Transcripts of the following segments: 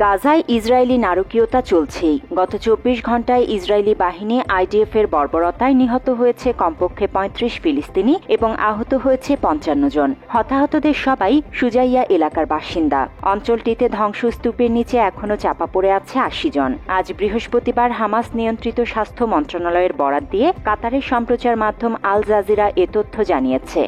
গাজায় ইসরায়েলি নারকীয়তা চলছেই। গত ২৪ ঘণ্টায় ইসরায়েলি বাহিনী আইডিএফ এর বর্বরতায় নিহত হয়েছে কমপক্ষে ৩৫ ফিলিস্তিনি এবং আহত হয়েছে ৫৫ জন। হতাহতদের সবাই সুজাইয়া এলাকার বাসিন্দা। অঞ্চলটিতে ধ্বংসস্তূপের নিচে এখনও চাপা পড়ে আছে ৮০ জন। আজ বৃহস্পতিবার হামাস নিয়ন্ত্রিত স্বাস্থ্য মন্ত্রণালয়ের বরাত দিয়ে কাতারের সম্প্রচার মাধ্যম আল জাজিরা এ তথ্য জানিয়েছে।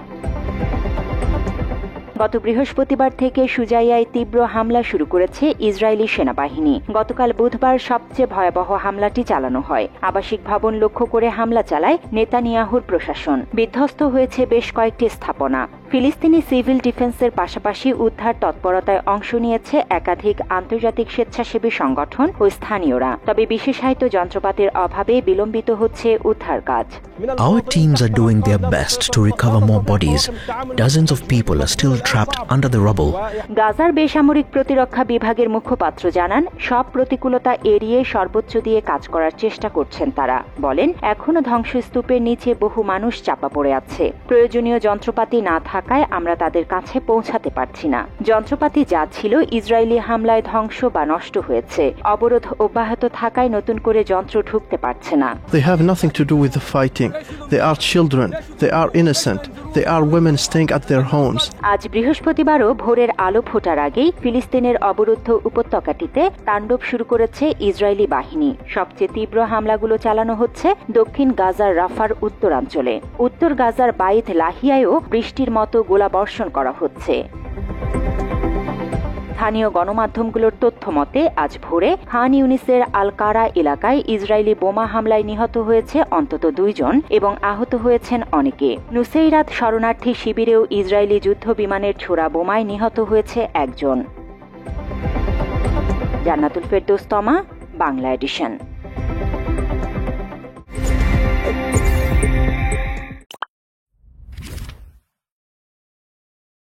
গত বৃহস্পতিবার থেকে সুজাইয়ায় তীব্র হামলা শুরু করেছে ইসরায়েলি সেনাবাহিনী। গতকাল বুধবার সবচেয়ে ভয়াবহ হামলাটি চালানো হয়। আবাসিক ভবন লক্ষ্য করে হামলা চালায় নেতানিয়াহুর প্রশাসন। বিধ্বস্ত হয়েছে বেশ কয়েকটি স্থাপনা। ফিলিস্তিনি সিভিল ডিফেন্সের পাশাপাশি উদ্ধার তৎপরতায় অংশ নিয়েছে একাধিক আন্তর্জাতিক স্বেচ্ছাসেবী সংগঠন ও স্থানীয়রা। তবে বিশেষায়িত যন্ত্রপাতির অভাবে বিলম্বিত হচ্ছে উদ্ধার কাজ। Our teams are doing their best to recover more bodies. Dozens of people are still trapped under the rubble. গাজার বেসামরিক প্রতিরক্ষা বিভাগের মুখপাত্র জানান, সব প্রতিকূলতা এড়িয়ে সর্বোচ্চ দিয়ে কাজ করার চেষ্টা করছেন তারা। বলেন, এখনো ধ্বংসস্তূপের নিচে বহু মানুষ চাপা পড়ে আছে। প্রয়োজনীয় যন্ত্রপাতি না থাকায় আমরা তাদের কাছে পৌঁছাতে পারছি না। যন্ত্রপাতি যা ছিল ইসরায়েলি হামলায় ধ্বংস বা নষ্ট হয়েছে। অবরোধ অব্যাহত থাকায় নতুন করে যন্ত্র ঢুকতে পারছে না। They have nothing to do with the fighting. They are children. They are innocent. They are women staying at their homes. আজ বৃহস্পতিবারও ভোরের আলো ফোটার আগেই ফিলিস্তিনের অবরুদ্ধ উপত্যকাটিতে তাণ্ডব শুরু করেছে ইসরায়েলি বাহিনী। সবচেয়ে তীব্র হামলাগুলো চালানো হচ্ছে দক্ষিণ গাজার রাফার উত্তরাঞ্চলে। উত্তর গাজার বাইত লাহিয়ায়ও বৃষ্টির মতো গোলাবর্ষণ করা হচ্ছে। স্থানীয় গণমাধ্যমগুলোর তথ্য মতে আজ ভোরে খান ইউনিসের আল কারা এলাকায় ইসরায়েলি বোমা হামলায় নিহত হয়েছে অন্তত ২ জন এবং আহত হয়েছেন অনেকে। নুসেইরাত শরণার্থী শিবিরেও ইসরায়েলি যুদ্ধ বিমানের ছোড়া বোমায় নিহত হয়েছে একজন। জান্নাতুল ফেরদৌস তমা, বাংলা এডিশন।